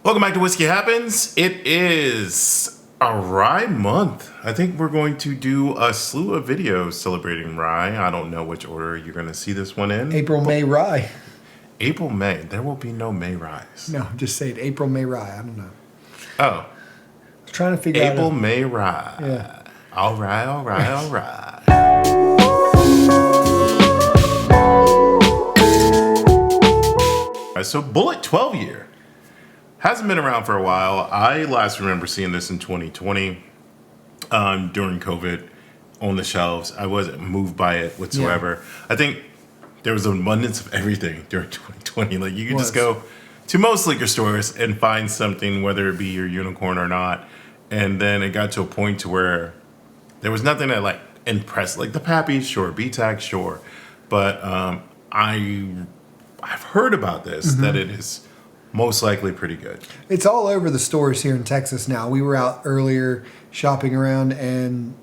Welcome back to Whiskey Happens. It is a rye month. I think we're going to do a slew of videos celebrating rye. I don't know which order you're going to see this one in. April, May, rye. April, May. There will be no May rye. No, just say it. April, May, rye. I don't know. Oh. I was trying to figure April, out. May rye. Yeah. All right, all right, all right. All right, so Bulleit 12 year. Hasn't been around for a while. I last remember seeing this in 2020 during COVID on the shelves. I wasn't moved by it whatsoever. Yeah. I think there was an abundance of everything during 2020. Like you could just go to most liquor stores and find something, whether it be your unicorn or not. And then it got to a point to where there was nothing that like impressed. Like the Pappy, sure. BTAC, sure. But I've heard about this, that it is most likely pretty good. It's all over the stores here in Texas now. We were out earlier shopping around, and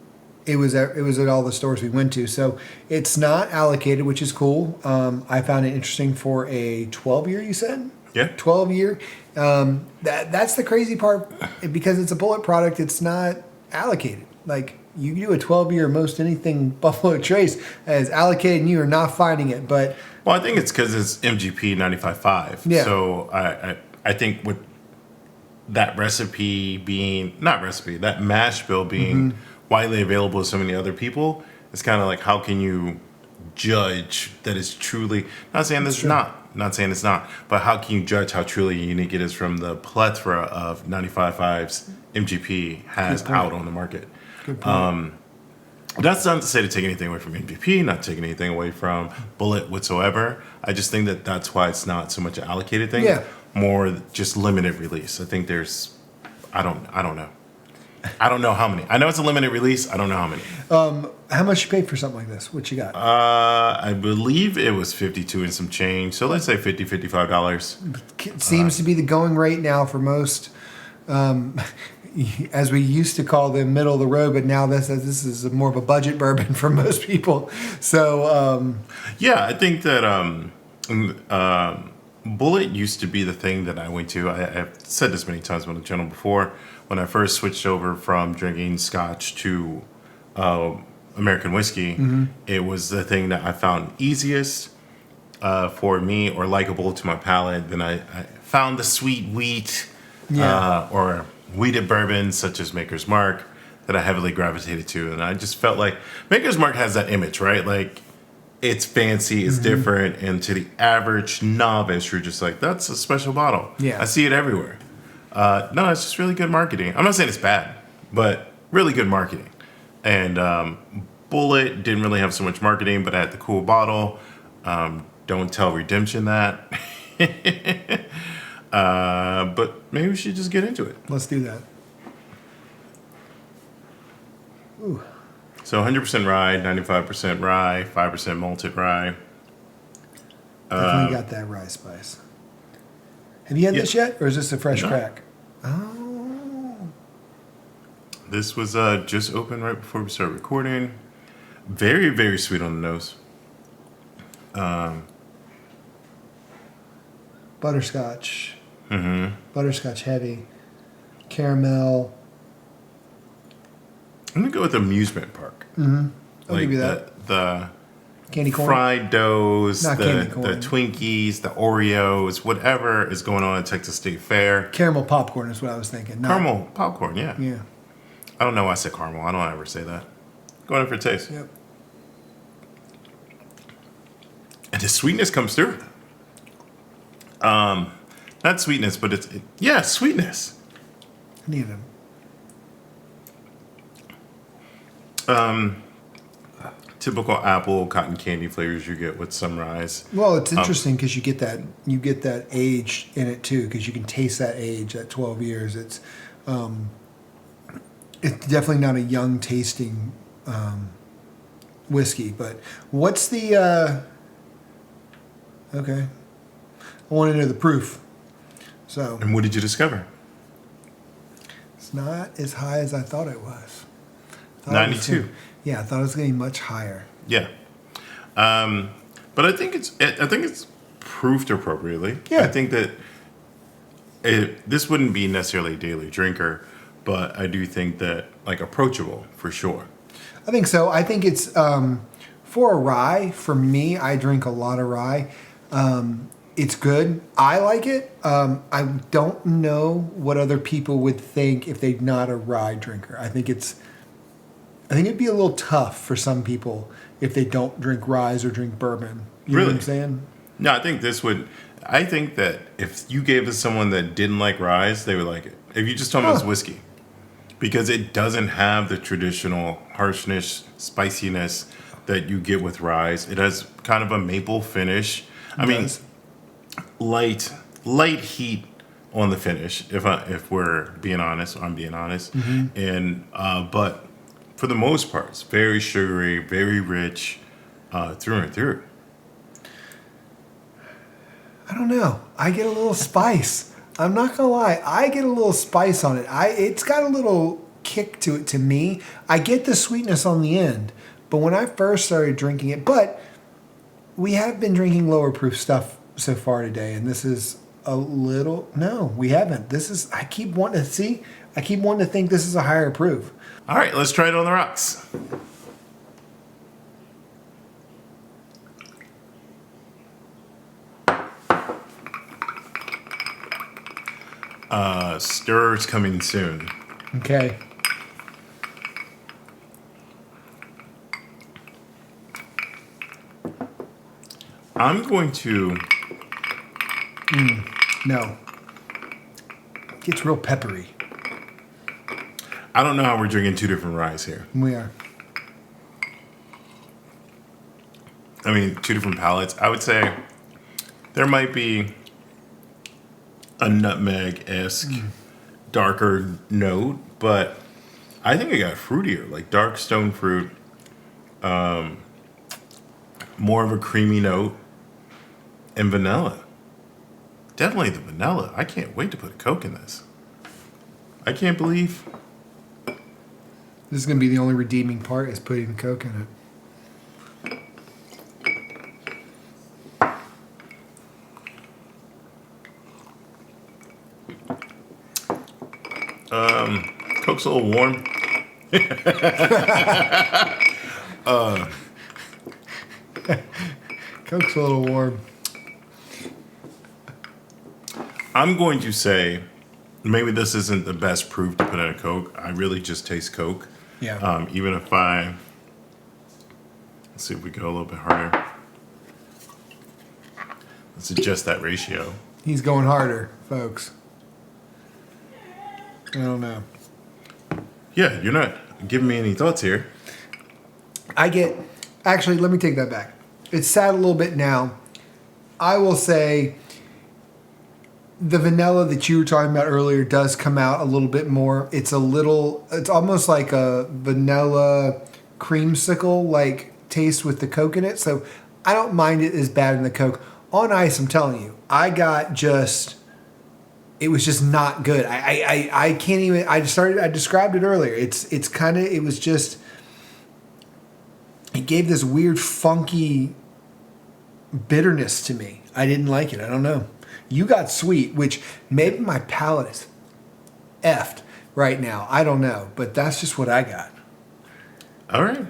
it was at all the stores we went to. So it's not allocated, which is cool. I found it interesting for a 12-year, you said? Yeah. 12-year. That's the crazy part. Because it's a Bulleit product, it's not allocated. Like, you do a 12-year, most anything Buffalo Trace is allocated, and you are not finding it. But well, I think it's because it's MGP 95.5. Yeah. So I think with that recipe being, not recipe, that mash bill being widely available to so many other people, it's kind of like, how can you judge that it's truly, not saying this is not saying it's not, but how can you judge how truly unique it is from the plethora of 95.5s MGP has out on the market? Good point. That's not to say to take anything away from MVP, not taking anything away from Bulleit whatsoever. I just think that that's why it's not so much an allocated thing, more just limited release. I think there's, I don't know. I don't know how many. I know it's a limited release. I don't know how many. How much you paid for something like this? What you got? I believe it was 52 and some change. So let's say $50, $55. It seems to be the going rate now for most. As we used to call them, middle of the road, but now this is more of a budget bourbon for most people. So yeah, I think that Bulleit used to be the thing that I went to. I've said this many times on the channel before. When I first switched over from drinking Scotch to American whiskey, it was the thing that I found easiest for me or likable to my palate. Then I found the sweet wheat or wheated bourbons such as Maker's Mark that I heavily gravitated to. And I just felt like Maker's Mark has that image, right? Like it's fancy, it's different. And to the average novice, you're just like, that's a special bottle. Yeah. I see it everywhere. No, it's just really good marketing. I'm not saying it's bad, but really good marketing. And Bulleit didn't really have so much marketing, but I had the cool bottle. Don't tell Redemption that. But maybe we should just get into it. Let's do that. Ooh. So 100% rye, 95% rye, 5% malted rye. Definitely got that rye spice. Have you had this yet, or is this a fresh crack? Oh. This was just opened right before we started recording. Very, very sweet on the nose. Butterscotch. Butterscotch heavy. Caramel. I'm going to go with amusement park. I'll give you that. The candy corn. Fried doughs, Not candy corn. the Twinkies, the Oreos, whatever is going on at Texas State Fair. Caramel popcorn is what I was thinking. Caramel popcorn, yeah. Yeah. I don't know why I said caramel. I don't ever say that. Going in for a taste. Yep. And the sweetness comes through. Not sweetness, but it's sweetness. I need them. Typical apple cotton candy flavors you get with Sunrise. Well, it's interesting because you get that age in it too, because you can taste that age at 12 years. It's definitely not a young tasting whiskey. But what's the okay? I want to know the proof. So. And what did you discover? It's not as high as I thought it was. 92. I thought it was going to be much higher. Yeah. But I think it's proofed appropriately. Yeah. I think that This wouldn't be necessarily a daily drinker, but I do think that like approachable for sure. I think so. I think it's for a rye. For me, I drink a lot of rye. It's good. I like it. I don't know what other people would think if they're not a rye drinker. I think it'd be a little tough for some people if they don't drink ryes or drink bourbon. You know what I'm saying? No, I think this would. I think that if you gave it to someone that didn't like ryes, they would like it. If you just told them it's whiskey, because it doesn't have the traditional harshness, spiciness that you get with ryes. It has kind of a maple finish. I mean, light heat on the finish. If we're being honest, I'm being honest. And but for the most part, it's very sugary, very rich, through and through. I don't know. I get a little spice. I'm not gonna lie. I get a little spice on it. It's got a little kick to it to me. I get the sweetness on the end, but when I first started drinking it, but we have been drinking lower proof stuff so far today, and this is a little. No, we haven't. This is. I keep wanting to see. I keep wanting to think this is a higher proof. All right, let's try it on the rocks. Stirrers coming soon. Okay. I'm going to. No. It gets real peppery. I don't know how we're drinking two different ryes here. We are. I mean, two different palates. I would say there might be a nutmeg-esque darker note, but I think it got fruitier, like dark stone fruit, more of a creamy note, and vanilla. Definitely the vanilla. I can't wait to put a Coke in this. I can't believe. This is going to be the only redeeming part is putting the Coke in it. Coke's a little warm. Coke's a little warm. I'm going to say maybe this isn't the best proof to put in a Coke. I really just taste Coke. Yeah. Even if let's see if we go a little bit harder. Let's adjust that ratio. He's going harder, folks. I don't know. Yeah, you're not giving me any thoughts here. Actually, let me take that back. It's sad a little bit now. I will say the vanilla that you were talking about earlier does come out a little bit more. It's almost like a vanilla creamsicle like taste with the Coke in it. So I don't mind it as bad in the Coke. On ice, I'm telling you, it was just not good. I can't even. I described it earlier. It gave this weird funky bitterness to me. I didn't like it. I don't know. You got sweet, which maybe my palate is effed right now. I don't know, but that's just what I got. All right.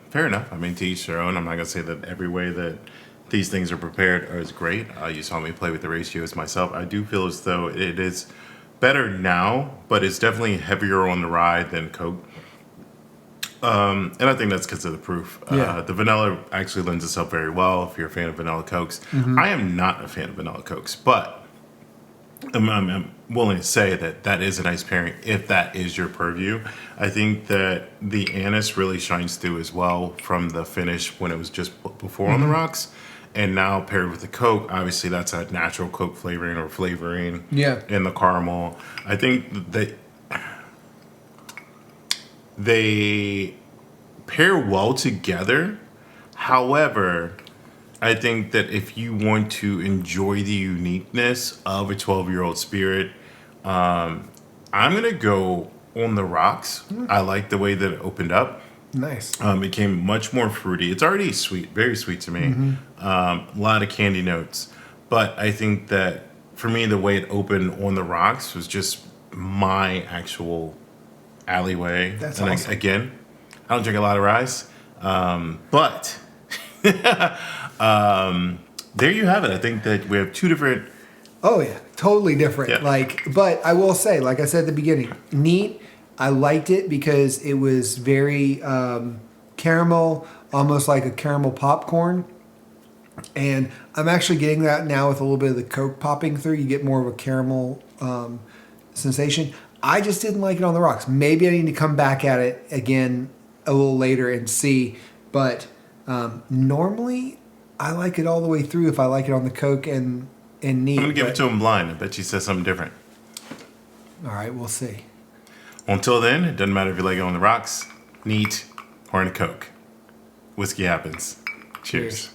Fair enough. I mean, to each their own. I'm not gonna say that every way that these things are prepared is great. You saw me play with the ratios myself. I do feel as though it is better now, but it's definitely heavier on the rye than Coke. And I think that's because of the proof. Yeah. The vanilla actually lends itself very well if you're a fan of vanilla Cokes. I am not a fan of vanilla Cokes, but I'm willing to say that is a nice pairing if that is your purview. I think that the anise really shines through as well from the finish when it was just before on the rocks. And now paired with the Coke, obviously that's a natural Coke flavoring in the caramel. I think that they pair well together. However, I think that if you want to enjoy the uniqueness of a 12-year-old spirit, I'm going to go on the rocks. I like the way that it opened up. Nice. It became much more fruity. It's already sweet, very sweet to me. A lot of candy notes. But I think that for me, the way it opened on the rocks was just my actual alleyway. That's and awesome. Again, I don't drink a lot of rye, but there you have it. I think that we have two different. Oh yeah, totally different. Yeah. But I will say, like I said at the beginning, neat. I liked it because it was very caramel, almost like a caramel popcorn. And I'm actually getting that now with a little bit of the Coke popping through. You get more of a caramel sensation. I just didn't like it on the rocks. Maybe I need to come back at it again a little later and see. But normally, I like it all the way through if I like it on the Coke and neat. I'm gonna give it to him blind. I bet you said something different. All right, we'll see. Until then, it doesn't matter if you like it on the rocks, neat, or in a Coke. Whiskey happens. Cheers. Cheers.